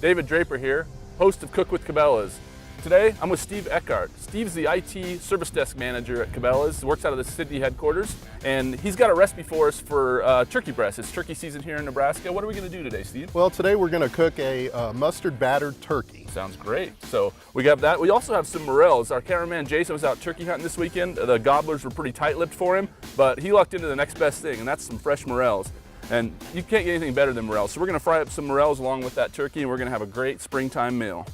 David Draper here, host of Cook with Cabela's. Today, I'm with Steve Eckhart. Steve's the IT service desk manager at Cabela's, works out of the city headquarters, and he's got a recipe for us for turkey breast. It's turkey season here in Nebraska. What are we gonna do today, Steve? Well, today we're gonna cook a mustard battered turkey. Sounds great. So we got that. We also have some Morels. Our cameraman Jason was out turkey hunting this weekend. The gobblers were pretty tight-lipped for him, but he lucked into the next best thing, and that's some fresh Morels. And you can't get anything better than Morels. So we're gonna fry up some Morels along with that turkey, and we're gonna have a great springtime meal.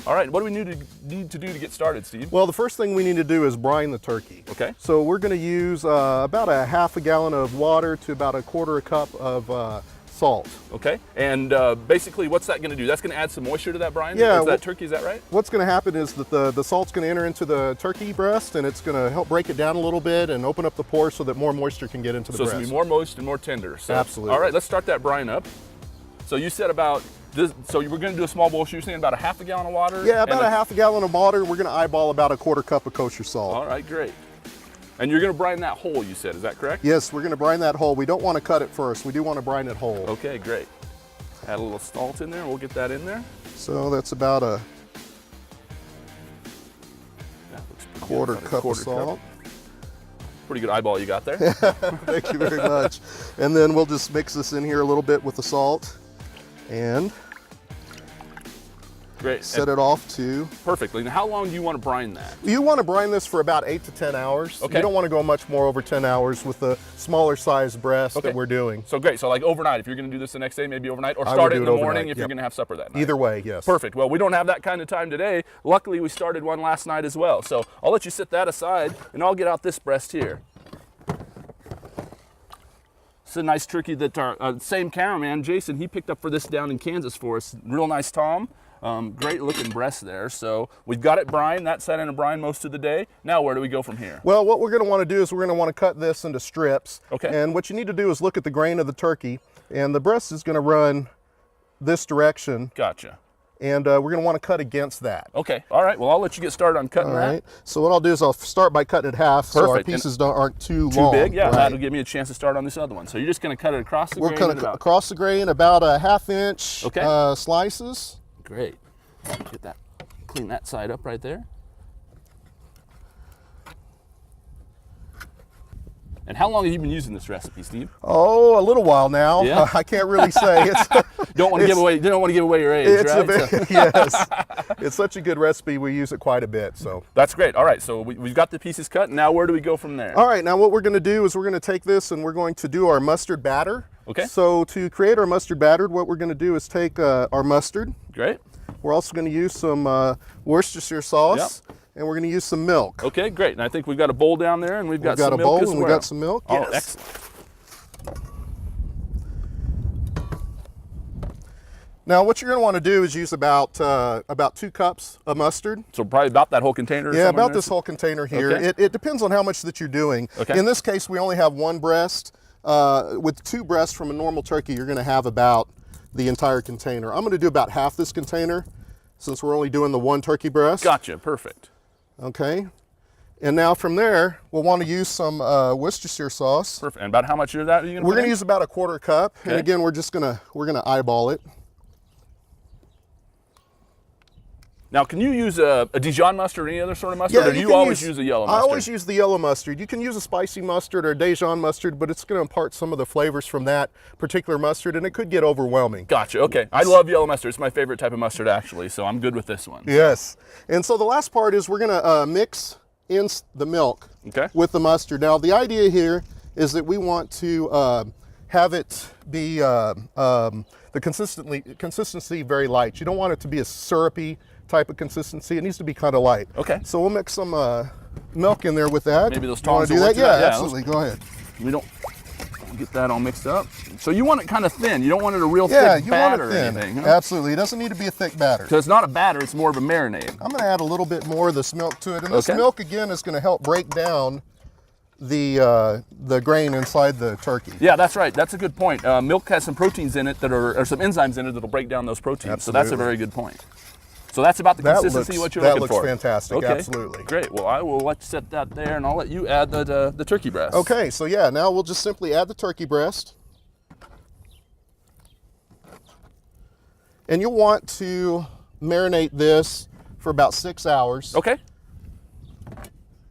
All right, what do we need to do to get started, Steve? Well, the first thing we need to do is brine the turkey. Okay. So we're gonna use about a half a gallon of water to about a quarter a cup of salt. Okay, and basically what's that gonna do? That's gonna add some moisture to that brine? Yeah. That turkey, is that right? What's gonna happen is that the salt's gonna enter into the turkey breast, and it's gonna help break it down a little bit and open up the pores so that more moisture can get into the breast. So it's gonna be more moist and more tender. So, absolutely. All right, let's start that brine up. So you said about this, so we're gonna do a small bowl, so you're saying about a half a gallon of water? Yeah, about a half a gallon of water. We're gonna eyeball about a quarter cup of kosher salt. All right, great. And you're gonna brine that whole, you said, is that correct? Yes, we're gonna brine that whole. We don't wanna cut it first. We do wanna brine it whole. Okay, great. Add a little salt in there, we'll get that in there. So that's about a quarter good. cup of salt. Pretty good eyeball you got there. Thank you very much. And then we'll just mix this in here a little bit with the salt and great. Set it off to. Perfectly. Now, how long do you want to brine that? You want to brine this for about 8 to 10 hours. Okay. You don't want to go much more over 10 hours with the smaller size breast that we're doing. So great. So like overnight, if you're going to do this the next day, maybe overnight, or start it in the morning if you're going to have supper that night. Either way, yes. Perfect. Well, we don't have that kind of time today. Luckily, we started one last night as well. So I'll let you set that aside, and I'll get out this breast here. It's a nice turkey that our same cameraman, Jason, he picked up for this down in Kansas for us. Real nice tom. Great looking breast there. So we've got it brined. That sat in a brine most of the day. Now where do we go from here? Well, what we're going to want to do is we're going to want to cut this into strips. Okay. And what you need to do is look at the grain of the turkey, and the breast is going to run this direction. Gotcha. And we're going to want to cut against that. Okay. All right. Well, I'll let you get started on cutting that. All right. So what I'll do is I'll start by cutting it half. Perfect. So our pieces aren't too long. Too big? Yeah. Right. That'll give me a chance to start on this other one. So you're just going to cut it across the grain? We're cutting across the grain about a ½ inch slices. Great. Get that, clean that side up right there. And how long have you been using this recipe, Steve? Oh, a little while now. Yeah? I can't really say. It's, don't want to give away your age, right? Yes. It's such a good recipe. We use it quite a bit. So that's great. All right. So we've got the pieces cut. Now where do we go from there? All right. Now what we're going to do is we're going to take this and we're going to do our mustard batter. Okay. So to create our mustard batter, what we're going to do is take our mustard. Great. We're also going to use some Worcestershire sauce. Yep. And we're going to use some milk. Okay, great. And I think we've got a bowl down there, and we've got some milk as well. We've got a bowl and we've got some milk. Oh, yes. Excellent. Now, what you're going to want to do is use about 2 cups of mustard. So probably about that whole container? Yeah, about this whole container here. Okay. It depends on how much that you're doing. Okay. In this case, we only have 1 breast. With 2 breasts from a normal turkey, you're going to have about the entire container. I'm going to do about half this container since we're only doing the 1 turkey breast. Gotcha, perfect. Okay. And now from there, we'll want to use some Worcestershire sauce. Perfect. And about how much of that are you going to We're going to use about a quarter cup. Okay. And again, we're gonna eyeball it. Now, can you use a Dijon mustard or any other sort of mustard, or do you always use a yellow mustard? I always use the yellow mustard. You can use a spicy mustard or a Dijon mustard, but it's going to impart some of the flavors from that particular mustard, and it could get overwhelming. Gotcha, okay. I love yellow mustard. It's my favorite type of mustard, actually, so I'm good with this one. Yes. And so the last part is we're going to mix in the milk with the mustard. Now, the idea here is that we want to have it be the consistency very light. You don't want it to be a syrupy type of consistency. It needs to be kind of light. Okay. So we'll mix some milk in there with that. Maybe those tongs will do that? that? Yeah, absolutely. Go ahead. We don't get that all mixed up. So you want it kind of thin. You don't want it a real thick batter or anything. Huh? Absolutely. It doesn't need to be a thick batter. So it's not a batter, it's more of a marinade. I'm going to add a little bit more of this milk to it. And this milk, again, is going to help break down the grain inside the turkey. Yeah, that's right. That's a good point. Milk has some proteins in it or some enzymes in it that'll break down those proteins. Absolutely. So that's a very good point. So that's about the consistency what you're looking for. That looks fantastic, okay. Absolutely. Great, well I will let you set that there and I'll let you add the turkey breast. Okay, so yeah, now we'll just simply add the turkey breast. And you'll want to marinate this for about 6 hours. Okay.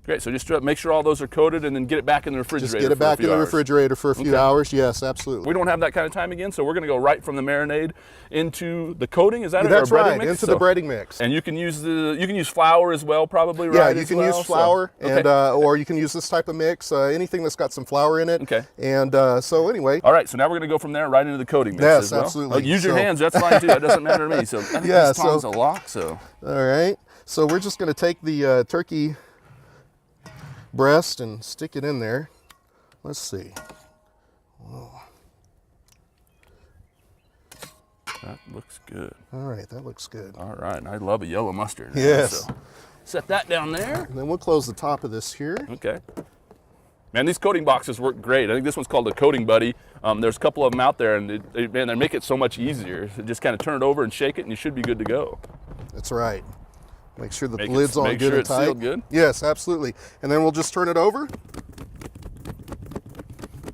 Great, so just make sure all those are coated and then get it back in the refrigerator. Just get it back in the refrigerator for a few hours. Yes, absolutely. We don't have that kind of time again, so we're going to go right from the marinade into the coating. Is that That's our breading right, mix? into the breading mix. And you can use flour as well, probably, yeah, right? you can use flour, and or you can use this type of mix, anything that's got some flour in it. Okay. And so anyway. All right, so now we're going to go from there right into the coating mix. Yes, as well. absolutely. Use your hands. That's fine too. That doesn't matter to me. So I think this tong's a lock. So. All right. So we're just going to take the turkey breast and stick it in there. Let's see. Whoa. That looks good. All right, that looks good. All right, and I love a yellow mustard. Yes. So set that down there. And then we'll close the top of this here. Okay. Man, these coating boxes work great. I think this one's called the Coating Buddy. There's a couple of them out there, and man, they make it so much easier. So just kind of turn it over and shake it, and you should be good to go. That's right. Make sure the lid's on good and tight. Make sure it's sealed good. Yes, absolutely. And then we'll just turn it over.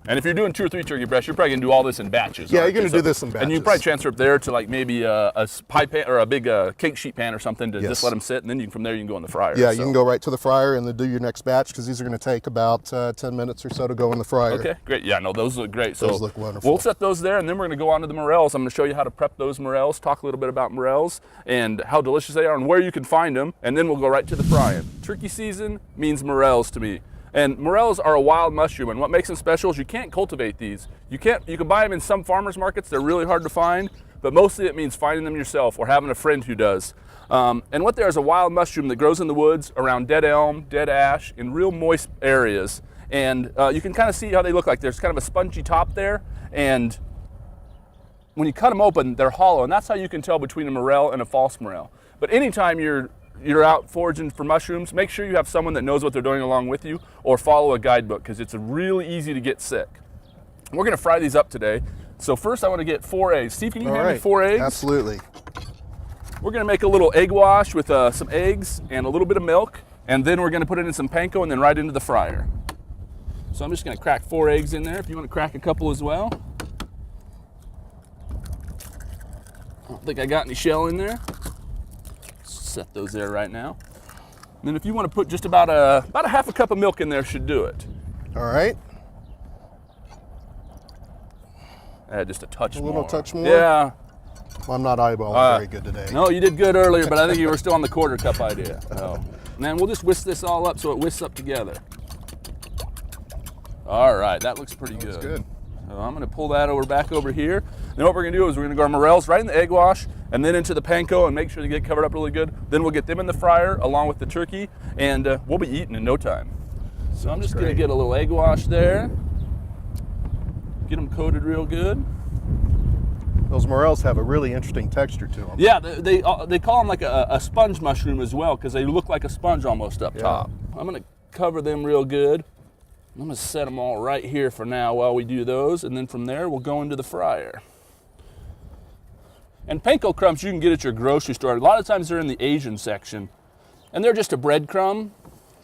And if you're doing 2 or 3 turkey breasts, you're probably gonna do all this in batches. Yeah, you're gonna do this in batches. And you can probably transfer up there to like maybe a pie pan or a big cake sheet pan or something to just let them sit, and then from there you can go in the fryer. Yeah, you can go right to the fryer and then do your next batch, because these are gonna take about 10 minutes or so to go in the fryer. Okay, great. Yeah, no, those look great. So those look wonderful. We'll set those there, and then we're gonna go on to the morels. I'm gonna show you how to prep those morels, talk a little bit about morels and how delicious they are and where you can find them, and then we'll go right to the frying. Turkey season means morels to me. And morels are a wild mushroom, and what makes them special is you can't cultivate these. You can buy them in some farmers markets. They're really hard to find, but mostly it means finding them yourself or having a friend who does. And what there is a wild mushroom that grows in the woods around dead elm, dead ash, in real moist areas. And you can kind of see how they look like. There's kind of a spongy top there, and when you cut them open, they're hollow, and that's how you can tell between a morel and a false morel. But anytime you're out foraging for mushrooms, make sure you have someone that knows what they're doing along with you, or follow a guidebook, because it's really easy to get sick. We're gonna fry these up today. So first I wanna get 4 eggs. Steve, can you hand me 4 eggs? Absolutely. We're gonna make a little egg wash with some eggs and a little bit of milk, and then we're gonna put it in some panko and then right into the fryer. So I'm just gonna crack 4 eggs in there. If you wanna crack a couple as well. I don't think I got any shell in there. Set those there right now. And then if you want to put just about a half a cup of milk in there, should do it. All right. Add just a touch more. A little touch more? Yeah. Well, I'm not eyeballing very good today. No, you did good earlier, but I think you were still on the quarter cup idea. So. And then we'll just whisk this all up so it whisks up together. All right, that looks pretty good. That's good. So I'm gonna pull that back over here. Then what we're gonna do is we're gonna go our morels right in the egg wash and then into the panko and make sure they get covered up really good. Then we'll get them in the fryer along with the turkey, and we'll be eating in no time. So I'm just gonna get a little egg wash there. Get them coated real good. Those morels have a really interesting texture to them. Yeah, they call them like a sponge mushroom as well, because they look like a sponge almost up top. I'm gonna cover them real good. I'm gonna set them all right here for now while we do those, and then from there we'll go into the fryer. And panko crumbs you can get at your grocery store. A lot of times they're in the Asian section, and they're just a breadcrumb,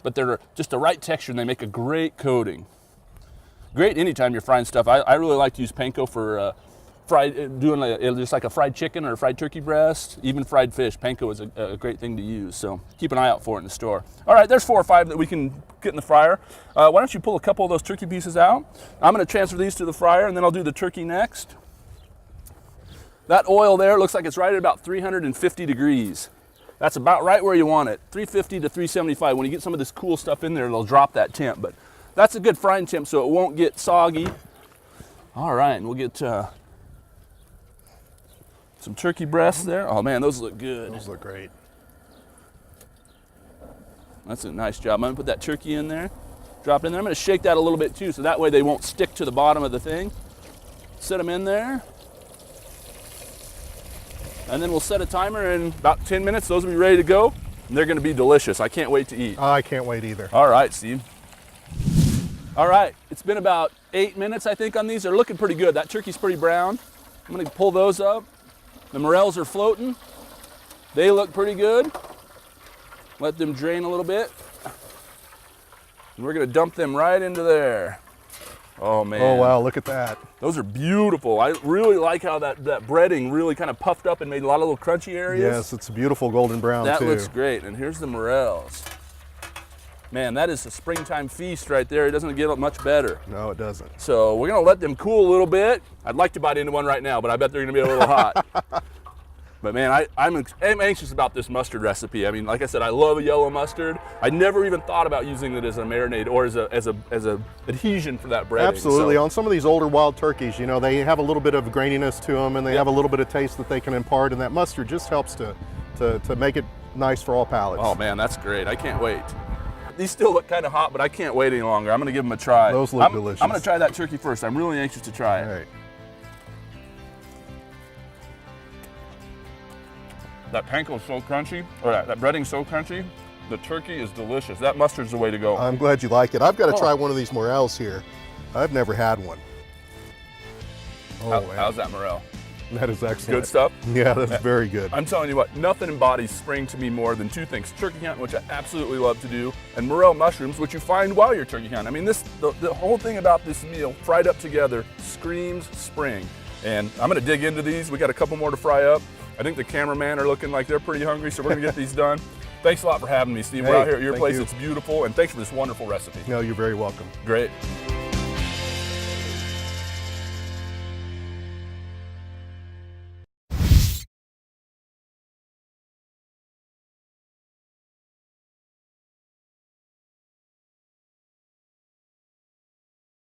but they're just the right texture and they make a great coating. Great anytime you're frying stuff. I really like to use panko for just like a fried chicken or a fried turkey breast, even fried fish. Panko is a great thing to use, so keep an eye out for it in the store. All right, there's 4 or 5 that we can get in the fryer. Why don't you pull a couple of those turkey pieces out? I'm gonna transfer these to the fryer, and then I'll do the turkey next. That oil there looks like it's right at about 350 degrees. That's about right where you want it, 350 to 375. When you get some of this cool stuff in there, it'll drop that temp, but that's a good frying temp so it won't get soggy. All right, and we'll get some turkey breasts there. Oh man, those look good. Those look great. That's a nice job. I'm gonna put that turkey in there, drop it in there. I'm gonna shake that a little bit too, so that way they won't stick to the bottom of the thing. Set them in there. And then we'll set a timer, in about 10 minutes, those will be ready to go. And they're gonna be delicious. I can't wait to eat. I can't wait either. All right, Steve. All right, it's been about 8 minutes, I think, on these. They're looking pretty good. That turkey's pretty brown. I'm gonna pull those up. The morels are floating. They look pretty good. Let them drain a little bit. And we're gonna dump them right into there. Oh man. Oh wow, look at that. Those are beautiful. I really like how that breading really kind of puffed up and made a lot of little crunchy areas. Yes, it's a beautiful golden brown that too. That looks great. And here's the morels. Man, that is a springtime feast right there. It doesn't get much better. No, it doesn't. So we're gonna let them cool a little bit. I'd like to bite into one right now, but I bet they're gonna be a little hot. But man, I'm anxious about this mustard recipe. I mean, like I said, I love a yellow mustard. I never even thought about using it as a marinade or as a adhesion for that breading. Absolutely. So, on some of these older wild turkeys, you know, they have a little bit of graininess to them, and they have a little bit of taste that they can impart, and that mustard just helps to make it nice for all palates. Oh man, that's great. I can't wait. These still look kind of hot, but I can't wait any longer. I'm gonna give them a try. Those look delicious. I'm gonna try that turkey first. I'm really anxious to try it. All right. That panko's so crunchy, or that breading's so crunchy. The turkey is delicious. That mustard's the way to go. I'm glad you like it. I've got to try one of these morels here. I've never had one. Oh, How's that morel? That is excellent. Good stuff? Yeah, that's very good. I'm telling you what, nothing embodies spring to me more than two things. Turkey hunting, which I absolutely love to do, and morel mushrooms, which you find while you're turkey hunting. I mean, the whole thing about this meal, fried up together, screams spring. And I'm gonna dig into these. We got a couple more to fry up. I think the cameraman are looking like they're pretty hungry, so we're gonna get these done. Thanks a lot for having me, Steve. We're out here at your place. It's beautiful, and thanks for this wonderful recipe. No, you're very welcome. Great.